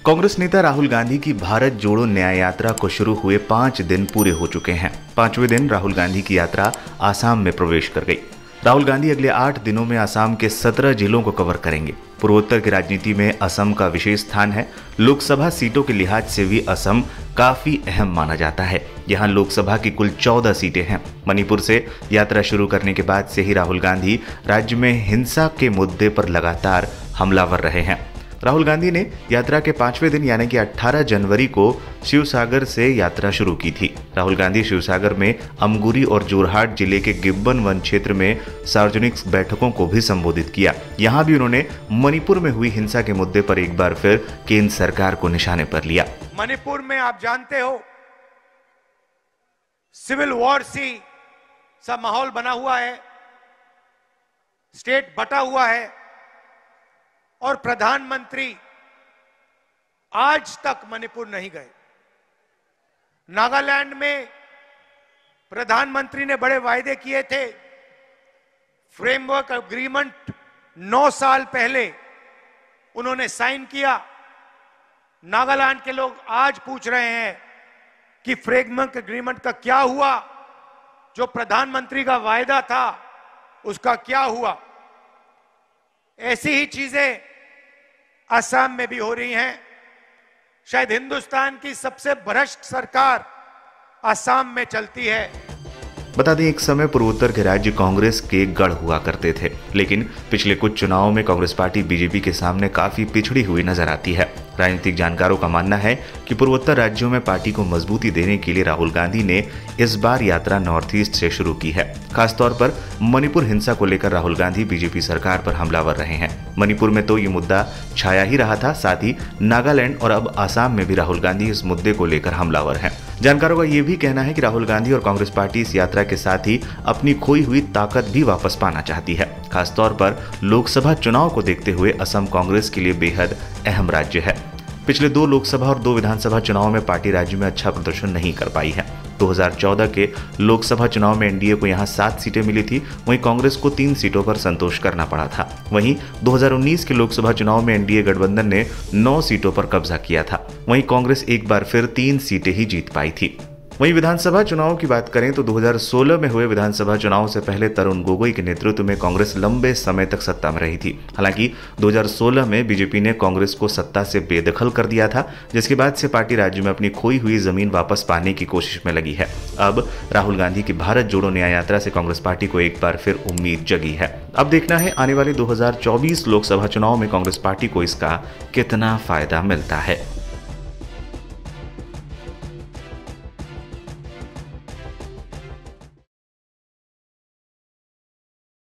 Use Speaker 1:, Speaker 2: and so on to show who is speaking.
Speaker 1: कांग्रेस नेता राहुल गांधी की भारत जोड़ो न्याय यात्रा को शुरू हुए 5 दिन पूरे हो चुके हैं। 5वें दिन राहुल गांधी की यात्रा आसाम में प्रवेश कर गई। राहुल गांधी अगले 8 दिनों में आसाम के 17 जिलों को कवर करेंगे। पूर्वोत्तर की राजनीति में असम का विशेष स्थान है। लोकसभा सीटों के लिहाज से भी असम काफी अहम माना जाता है। यहाँ लोकसभा की कुल 14 सीटें हैं। मणिपुर से यात्रा शुरू करने के बाद से ही राहुल गांधी राज्य में हिंसा के मुद्दे पर लगातार हमलावर रहे हैं। राहुल गांधी ने यात्रा के 5वें दिन यानी कि 18 जनवरी को शिवसागर से यात्रा शुरू की थी। राहुल गांधी शिवसागर में अमगुरी और जोरहाट जिले के गिब्बन वन क्षेत्र में सार्वजनिक बैठकों को भी संबोधित किया। यहां भी उन्होंने मणिपुर में हुई हिंसा के मुद्दे पर एक बार फिर केंद्र सरकार को निशाने पर लिया।
Speaker 2: मणिपुर में आप जानते हो सिविल वॉर सा माहौल बना हुआ है, स्टेट बटा हुआ है और प्रधानमंत्री आज तक मणिपुर नहीं गए। नागालैंड में प्रधानमंत्री ने बड़े वायदे किए थे। फ्रेमवर्क एग्रीमेंट 9 साल पहले उन्होंने साइन किया। नागालैंड के लोग आज पूछ रहे हैं कि फ्रेमवर्क एग्रीमेंट का क्या हुआ, जो प्रधानमंत्री का वायदा था उसका क्या हुआ। ऐसी ही चीजें असम में भी हो रही हैं। शायद हिंदुस्तान की सबसे भ्रष्ट सरकार असम में चलती है।
Speaker 1: बता दें, एक समय पूर्वोत्तर के राज्य कांग्रेस के गढ़ हुआ करते थे, लेकिन पिछले कुछ चुनावों में कांग्रेस पार्टी बीजेपी के सामने काफी पिछड़ी हुई नजर आती है। राजनीतिक जानकारों का मानना है कि पूर्वोत्तर राज्यों में पार्टी को मजबूती देने के लिए राहुल गांधी ने इस बार यात्रा नॉर्थ ईस्ट से शुरू की है। खासतौर पर मणिपुर हिंसा को लेकर राहुल गांधी बीजेपी सरकार पर हमलावर रहे हैं। मणिपुर में तो ये मुद्दा छाया ही रहा था, साथ ही नागालैंड और अब आसाम में भी राहुल गांधी इस मुद्दे को लेकर हमलावर हैं। जानकारों का यह भी कहना है कि राहुल गांधी और कांग्रेस पार्टी इस यात्रा के साथ ही अपनी खोई हुई ताकत भी वापस पाना चाहती है। खासतौर पर लोकसभा चुनाव को देखते हुए असम कांग्रेस के लिए बेहद अहम राज्य है। पिछले 2 लोकसभा और 2 विधानसभा चुनाव में पार्टी राज्य में अच्छा प्रदर्शन नहीं कर पाई है। 2014 के लोकसभा चुनाव में एनडीए को यहां 7 सीटें मिली थी, वहीं कांग्रेस को 3 सीटों पर संतोष करना पड़ा था। वहीं 2019 के लोकसभा चुनाव में एनडीए गठबंधन ने 9 सीटों पर कब्जा किया था। वहीं कांग्रेस एक बार फिर 3 सीटें ही जीत पाई थी। वहीं विधानसभा चुनाव की बात करें तो 2016 में हुए विधानसभा चुनाव से पहले तरुण गोगोई के नेतृत्व में कांग्रेस लंबे समय तक सत्ता में रही थी। हालांकि 2016 में बीजेपी ने कांग्रेस को सत्ता से बेदखल कर दिया था, जिसके बाद से पार्टी राज्य में अपनी खोई हुई जमीन वापस पाने की कोशिश में लगी है। अब राहुल गांधी की भारत जोड़ो न्याय यात्रा से कांग्रेस पार्टी को एक बार फिर उम्मीद जगी है। अब देखना है आने वाले 2024 लोकसभा चुनाव में कांग्रेस पार्टी को इसका कितना फायदा मिलता है।